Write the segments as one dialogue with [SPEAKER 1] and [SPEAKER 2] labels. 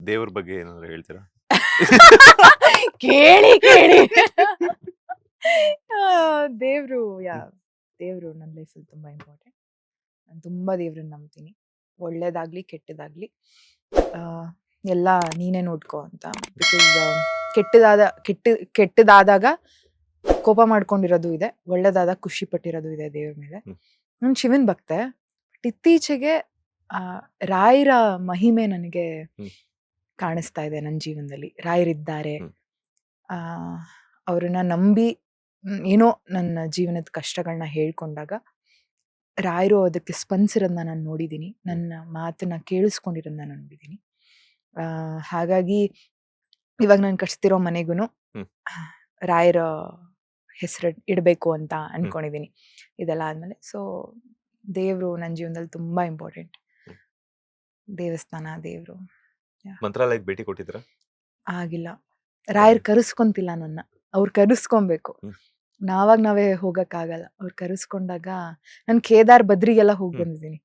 [SPEAKER 1] ದೇವ್ರ ಬಗ್ಗೆ ಏನಾದ್ರು ಹೇಳ್ತೀರಾ?
[SPEAKER 2] ಕೇಳಿ ಕೇಳಿ ದೇವ್ರು ದೇವ್ರು ನನ್ನ ಲೈಫಲ್ಲಿ ತುಂಬಾ ಇಂಪಾರ್ಟೆಂಟ್. ನಾನು ತುಂಬಾ ದೇವ್ರನ್ನ ನಂಬ್ತೀನಿ. ಒಳ್ಳೇದಾಗ್ಲಿ ಕೆಟ್ಟದಾಗ್ಲಿ ಎಲ್ಲ ನೀನೇ ನೋಡ್ಕೋ ಅಂತ. ಬಿಕಾಸ್ ಕೆಟ್ಟದಾದಾಗ ಕೋಪ ಮಾಡ್ಕೊಂಡಿರೋದು ಇದೆ, ಒಳ್ಳೇದಾದಾಗ ಖುಷಿ ಪಟ್ಟಿರೋದು ಇದೆ ದೇವ್ರ ಮೇಲೆ. ನಾನು ಶಿವನ್ ಭಕ್ತೆ. ಬಟ್ ಇತ್ತೀಚೆಗೆ ರಾಯರ ಮಹಿಮೆ ನನಗೆ ಕಾಣಿಸ್ತಾ ಇದೆ ನನ್ನ ಜೀವನದಲ್ಲಿ. ರಾಯರಿದ್ದಾರೆ, ಅವ್ರನ್ನ ನಂಬಿ ಏನೋ ನನ್ನ ಜೀವನದ ಕಷ್ಟಗಳನ್ನ ಹೇಳ್ಕೊಂಡಾಗ ರಾಯರು ಅದಕ್ಕೆ ಸ್ಪಂದಿಸಿರೋದನ್ನ ನಾನು ನೋಡಿದ್ದೀನಿ, ನನ್ನ ಮಾತನ್ನ ಕೇಳಿಸ್ಕೊಂಡಿರೋದನ್ನ ನಾನು ನೋಡಿದ್ದೀನಿ. ಹಾಗಾಗಿ ಇವಾಗ ನಾನು ಕಟ್ಸ್ತಿರೋ ಮನೆಗೂ ರಾಯರ ಹೆಸರು ಇಡಬೇಕು ಅಂತ ಅನ್ಕೊಂಡಿದ್ದೀನಿ ಇದೆಲ್ಲ ಆದ್ಮೇಲೆ. ಸೊ ದೇವ್ರು ನನ್ನ ಜೀವನದಲ್ಲಿ ತುಂಬಾ ಇಂಪಾರ್ಟೆಂಟ್. ದೇವಸ್ಥಾನ, ದೇವ್ರು.
[SPEAKER 1] ಮಂತ್ರಾಲಯಕ್ಕೆ ಭೇಟಿ ಕೊಟ್ಟಿದ್ರ?
[SPEAKER 2] ಆಗಿಲ್ಲ. ರಾಯರ್ ಕರೆಸ್ಕೊಂತಿಲ್ಲ ನನ್ನ, ಅವ್ರು ಕರೆಸ್ಕೊಬೇಕು. ನಾವೇ ಹೋಗಕ್ಕಾಗಲ್ಲ. ಅವ್ರು ಕರೆಸ್ಕೊಂಡಾಗ ನಾನು ಕೇದಾರ್ ಬದ್ರಿಗೆಲ್ಲ ಹೋಗಿ ಬಂದಿದ್ದೀನಿ.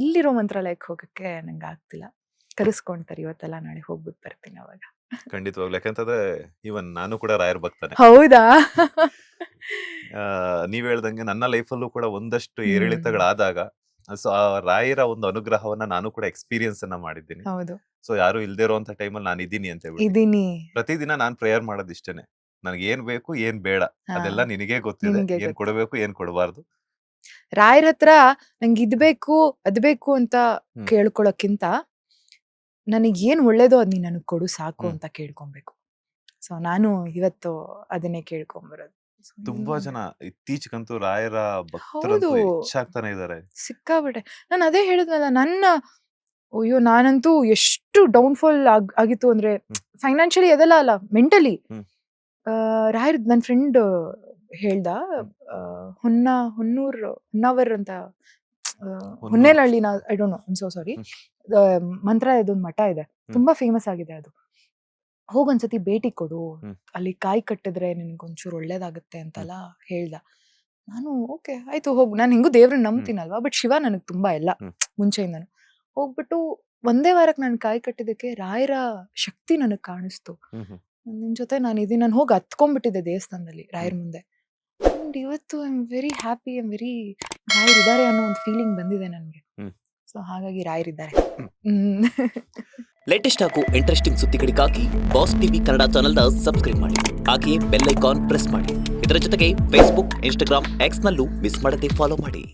[SPEAKER 2] ಇಲ್ಲಿರೋ ಮಂತ್ರಾಲಯಕ್ಕೆ ಹೋಗಕ್ಕೆ ನಂಗೆ ಆಗ್ತಿಲ್ಲ. ಕರೆಸ್ಕೊಂತಾರೆ, ಇವತ್ತೆಲ್ಲ ನಾಳೆ ಹೋಗ್ಬಿಟ್ಟು ಬರ್ತೀನಿ ಅವಾಗ.
[SPEAKER 1] ಖಂಡಿತವಾಗ್ಲು. ಯಾಕಂತಂದ್ರೆ ಇವನ್ ನಾನು ಕೂಡ ರಾಯರ್ ಭಕ್ತನೇ.
[SPEAKER 2] ಹೌದಾ?
[SPEAKER 1] ನೀವ್ ಹೇಳ್ದಂಗೆ ನನ್ನ ಲೈಫಲ್ಲೂ ಕೂಡ ಒಂದಷ್ಟು ಏರಿಳಿತಗಳಾದಾಗ ಸೊ ಆ ರಾಯರ ಒಂದು ಅನುಗ್ರಹವನ್ನ ನಾನು ಕೂಡ ಎಕ್ಸ್ಪೀರಿಯನ್ಸ್ ಅನ್ನ ಮಾಡಿದ್ದೀನಿ.
[SPEAKER 2] ಹೌದು,
[SPEAKER 1] ಸೊ ಯಾರು ಇಲ್ದೇ ಇರುವಂತ ಟೈಮಲ್ಲಿ ನಾನು ಇದೀನಿ ಅಂತ ಹೇಳ್ಬಿಟ್ಟು
[SPEAKER 2] ಇದೀನಿ.
[SPEAKER 1] ಪ್ರತಿದಿನ ನಾನ್ ಪ್ರೇಯರ್ ಮಾಡೋದು ಇಷ್ಟೇನೆ. ನನಗೆ ಏನ್ ಬೇಕು ಏನ್ ಬೇಡ ಅದೆಲ್ಲ ನಿನಗೆ ಗೊತ್ತಿದೆ.
[SPEAKER 2] ನಿನಗೆ
[SPEAKER 1] ಏನ್ ಕೊಡಬೇಕು ಏನ್ ಕೊಡಬಾರ್ದು.
[SPEAKER 2] ರಾಯರ ಹತ್ರ ನಂಗೆ ಇದ್ ಬೇಕು ಅದ್ ಬೇಕು ಅಂತ ಕೇಳ್ಕೊಳಕ್ಕಿಂತ ನನಗ್ ಏನ್ ಒಳ್ಳೇದೋ ಅದ್ ನೀನ್ ನನಗ್ ಕೊಡು ಸಾಕು ಅಂತ ಕೇಳ್ಕೊಬೇಕು. ಸೊ ನಾನು ಇವತ್ತು ಅದನ್ನೇ ಕೇಳ್ಕೊಂಬರೋದು.
[SPEAKER 1] ತುಂಬಾ ಜನ ಇತ್ತೀಚೆಗಂತೂ ರಾಯರ ಭಕ್ತರಂತೂ
[SPEAKER 2] ಹೌದು.
[SPEAKER 1] ಹೆಚ್ಚಾಗ್ತಾನೆ ಇದಾರೆ.
[SPEAKER 2] ಸಿಕ್ಕಾಬಿಟ್ಟೆ. ನಾನು ಅದೇ ಹೇಳಿದ್ನಲ್ಲ, ಅಯ್ಯೋ ನಾನಂತೂ ಎಷ್ಟು ಡೌನ್ಫಾಲ್ ಆಗಿತ್ತು ಅಂದ್ರೆ, ಫೈನಾನ್ಷಿಯಲಿ ಅದೆಲ್ಲ ಅಲ್ಲ, ಮೆಂಟಲಿ. ರಾಯರ್ ನನ್ ಫ್ರೆಂಡ್ ಹೇಳ್ದ, ಹೊನ್ನಾವರ್ ಅಂತ, ಹೊನ್ನೇನಹಳ್ಳಿನ, I don't know, so sorry, ಮಂತ್ರಾಲಯದೊಂದು ಮಠ ಇದೆ, ತುಂಬಾ ಫೇಮಸ್ ಆಗಿದೆ ಅದು. ಹೋಗೊಂದ್ಸತಿ ಭೇಟಿ ಕೊಡು, ಅಲ್ಲಿ ಕಾಯಿ ಕಟ್ಟಿದ್ರೆ ನಿನ್ಗೊಂಚೂರು ಒಳ್ಳೇದಾಗುತ್ತೆ ಅಂತೆಲ್ಲ ಹೇಳ್ದ. ನಾನು ಓಕೆ ಆಯ್ತು ಹೋಗು, ನಾನು ಹೆಂಗು ದೇವ್ರನ್ನ ನಂಬ್ತೀನಲ್ವಾ, ಬಟ್ ಶಿವ ನನಗ್ ತುಂಬಾ ಎಲ್ಲ ಮುಂಚೆಯಿಂದನು. ಹೋಗ್ಬಿಟ್ಟು ಒಂದೇ ವಾರಕ್ಕೆ ನಾನು ಕಾಯಿ ಕಟ್ಟಿದಕ್ಕೆ ರಾಯರ ಶಕ್ತಿ ನನಗ್ ಕಾಣಿಸ್ತು. ನಿನ್ ಜೊತೆ ನಾನು ಇದೀನಿ, ನಾನು ಹೋಗಿ ಹತ್ಕೊಂಡ್ಬಿಟ್ಟಿದ್ದೆ ದೇವಸ್ಥಾನದಲ್ಲಿ ರಾಯರ್ ಮುಂದೆ. ಅಂಡ್ ಇವತ್ತು I am very happy, I am very ರಾಯರ್ ಇದ್ದಾರೆ ಅನ್ನೋ ಒಂದು ಫೀಲಿಂಗ್ ಬಂದಿದೆ ನನಗೆ. ಸೊ ಹಾಗಾಗಿ ರಾಯರಿದ್ದಾರೆ.
[SPEAKER 3] ಲೇಟೆಸ್ಟ್ ಹಾಗೂ ಇಂಟ್ರೆಸ್ಟಿಂಗ್ ಸುದ್ದಿಗಳಿಗಾಗಿ ಬಾಸ್ ಟಿವಿ ಕನ್ನಡ ಚಾನೆಲ್ನ ಸಬ್ಸ್ಕ್ರೈಬ್ ಮಾಡಿ. ಹಾಗೆಯೇ ಬೆಲ್ ಐಕಾನ್ ಪ್ರೆಸ್ ಮಾಡಿ. ಇದರ ಜೊತೆಗೆ ಫೇಸ್ಬುಕ್, ಇನ್ಸ್ಟಾಗ್ರಾಮ್, ಎಕ್ಸ್ ನಲ್ಲೂ ಮಿಸ್ ಮಾಡದೆ ಫಾಲೋ ಮಾಡಿ.